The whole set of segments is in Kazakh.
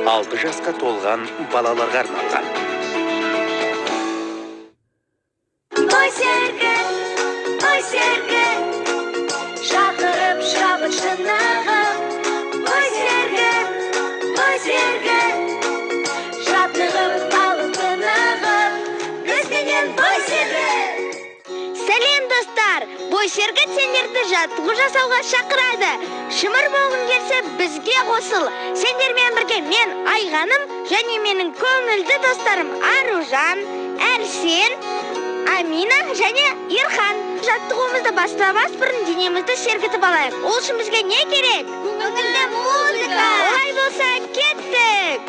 6 жасқа толған балаларға арналған. Ой сергі, шақырып шабыт шынығып. Ой сергі, шатығып алып тынығып. Өзгенен бой сергі. Сәлем достар! Бой сергі сендерді жаттығу жасауға шақырады. Шымыр болғың келсе бізге қосыл. Сендермен бірге мен Айғаным және менің көңілді достарым Аружан, Әрсен, Амина және Ирхан. Жаттығуымызды бастамас бұрын денемізді сергітіп алайық. Ол үшін бізге не керек? Көңілді музыка. Олай болса, кеттік!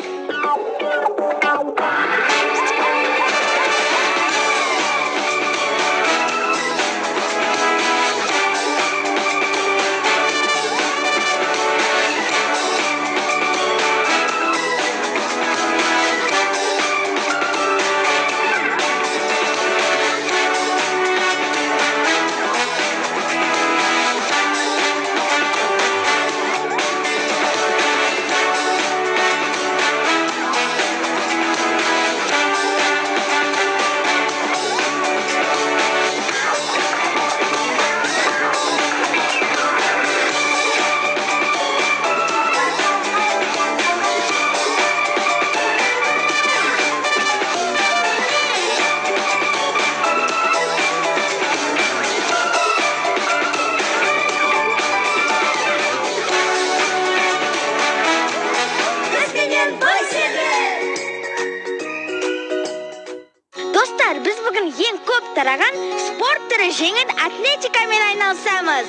Достар, біз бүгін ең көп тараған спорт түрі жеңіл атлетикамен айналысамыз.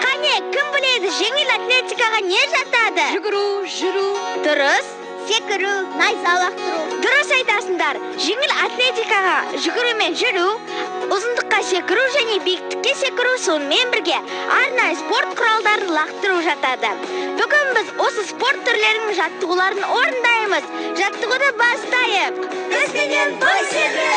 Қане, кім біледі, жеңіл атлетикаға не жатады? Жүгіру, жүру. Дұрыс. Секіру, найза лақтыру. Дұрыс айтасыңдар. Жеңіл атлетикаға жүгіру мен жүру, ұзындыққа секіру және биіктікке секіру, сонымен бірге арнайы спорт құралдарын лақтыру жатады. Бүгін біз осы спорт түрлерінің жаттығуларын орындаймыз. Жаттығуды бастайық. Өзгенен бой сергі.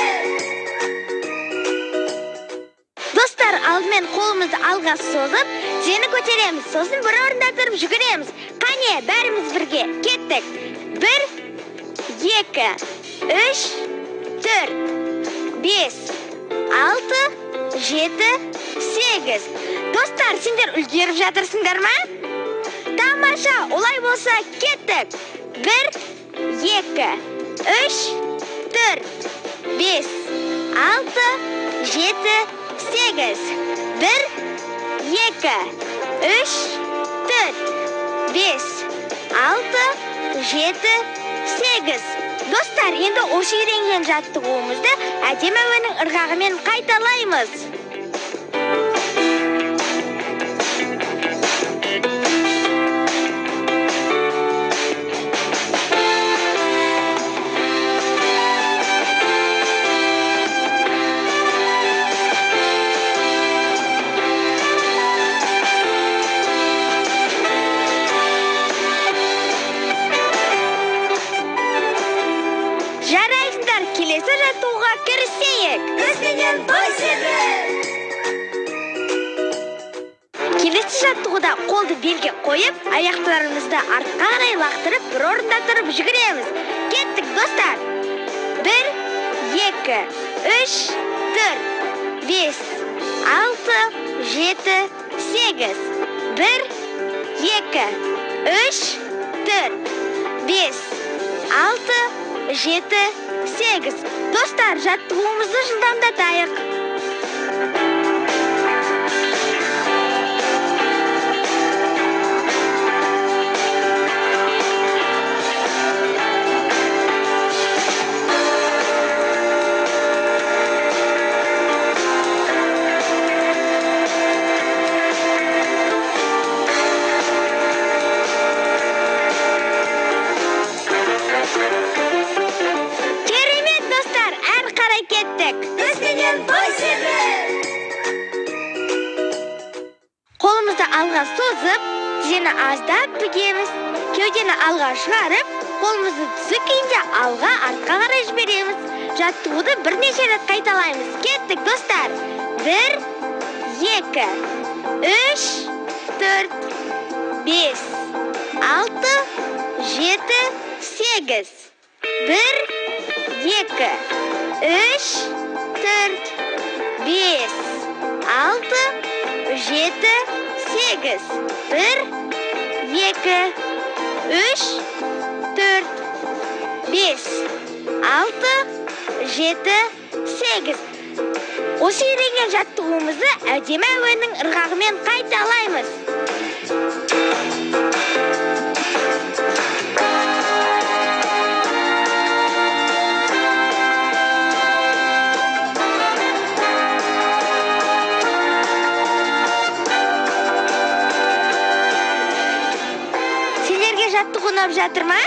Достар, алдымен қолымызды алға созып, тізені көтереміз. Сосын бір орында тұрып жүгіреміз. Қане, бәріміз бірге. Кеттік. 1, 2, 3, 4, 5, 6, 7, 8. Достар, сендер үлгеріп жатырсыңдар ма? Тамаша, олай болса кеттік. 1, 2, 3, 4, 5, 6, 7, 8. 1, 2, 3, 4, 5, 6, 7, 8. Достар, енді осы үйренген жаттығуымызды әдемі әуеннің ырғағымен қайталаймыз. Жарайсыңдар, келесі жаттығуға кірісейік. Өзгенен бой сергі. Келесі жаттығуда қолды белге қойып, аяқтарымызды артқа қарай лақтырып, бір орында тұрып жүгіреміз. Кеттік, достар. 1, 2, 3, 4, 5, 6, 7, 8. 1, 2, 3, 4, 5, 6, 7, 8. Достар, жаттығуымызды жылдамдатайық. Керемет, достар, әрі қарай кеттік. Өзгенен бой сергі. Қолымызды алға созып, тізені аздап бүгеміз. Кеудені алға шығарып, қолымызды түсі күйінде алға артқа қарай жібереміз. Жаттығуды бірнеше рет қайталаймыз. Кеттік, достар. 1, 2, 3, 4, 5, 6, 7, 8, 1, 2, 3, 4, 5, 6, 7, 8, 1, 2, 3, 4, 5, 6, 7, 8. Осы үйренген жаттығуымызды әдемі әуеннің ырғағымен қайталаймыз. Сендерге жаттығу ұнап жатыр ма?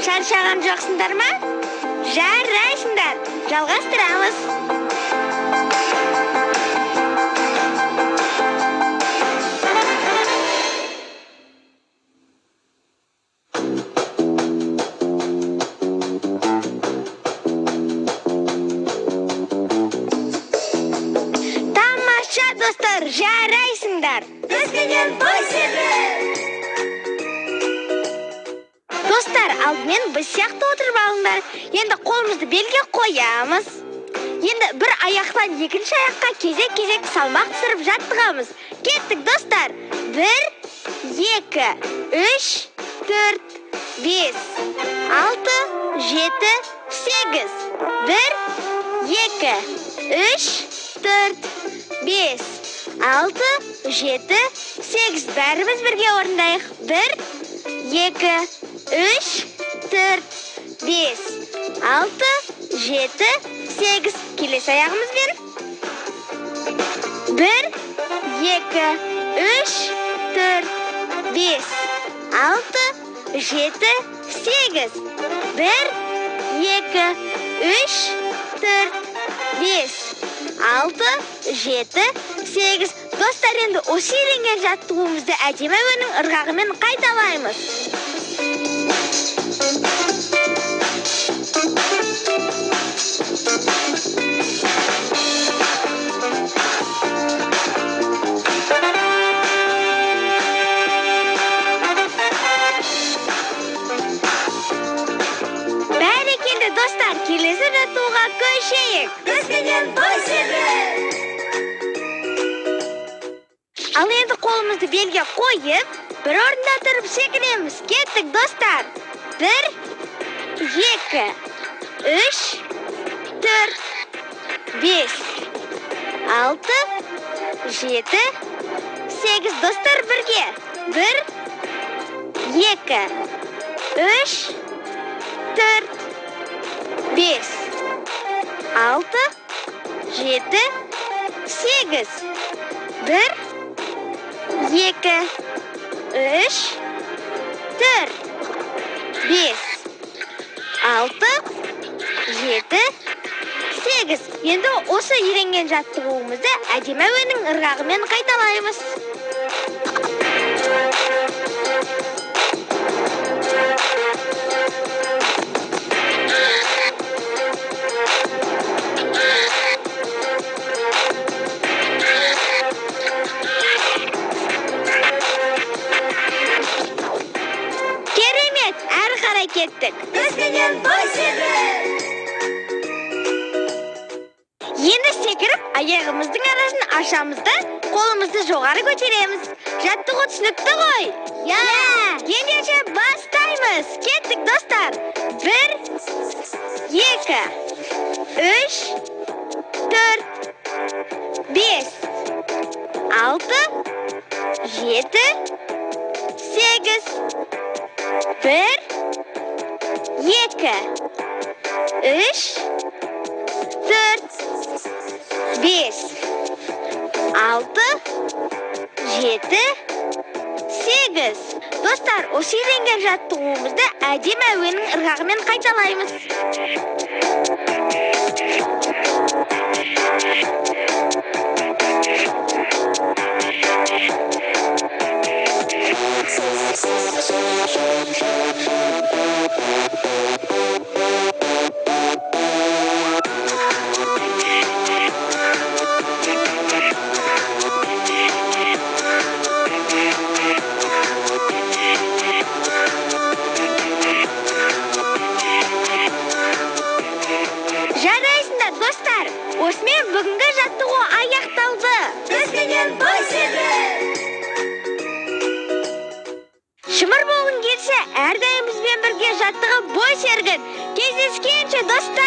Шаршаған жоқсыңдар ма? Жарайсыңдар. Жалғастырамыз. Тамаша достар, жарайсыңдар. Бізденен бой серік. Достар, алдымен біз сияқты отырып алыңдар. Енді қолымызды белге қоямыз. Енді бір аяқтан екінші аяққа кезек-кезек салмақ түсіріп жаттығамыз. Кеттік, достар. 1, 2, 3, 4, 5, 6, 7, 8. 1, 2, 3, 4, 5, 6, 7, 8. Бәріміз бірге орындайық. 1, 2, 3, 4, 5, 6, 7, 8. Келесі аяғымызбен. 1, 2, 3, 4, 5, 6, 7, 8. 1, 2, 3, 4, 5, 6, 7, 8. Достар, енді осы үйренген жаттығуымызды әдемі әуеннің ырғағымен қайталаймыз. Бәрекелді достар, келесі жаттығуға көшейік. Бізденен бой серік. Ал енді қолымызды белге қойып, бір орында тұрып секіреміз. Кеттік, достар. 1, 2, 3, 4, 5, 6, 7, 8. Достар, бірге. 1, 2, 3, 4, 5, 6, 7, 8. 1, 2, 3, 4, 5, 6, 7, 8. Енді осы үйренген жаттығуымызды әдемі әуеннің ырғағымен қайталаймыз. Керемет, әрі қарай кеттік. Бізденен бой серік. Енді секіріп, аяғымыздың арасын ашамыз да, қолымызды жоғары көтереміз. Жаттығу түсінікті ғой? Я! Ендеше бастаймыз. Кеттік, достар. 1, 2, 3, 4, 5, 6, 7, 8. 1, 2, 3, 4, 5, 6, 7, 8. Достар, осы үйренген жаттығуымызды әдемі әуеннің ырғағымен қайталаймыз. достар, осымен бүгінгі жаттығу аяқталды. Бізбенен бой сергі. Шымыр болғың келсе, әрдайым бізбен бірге жаттығып бой сергін. Кездескенше достар.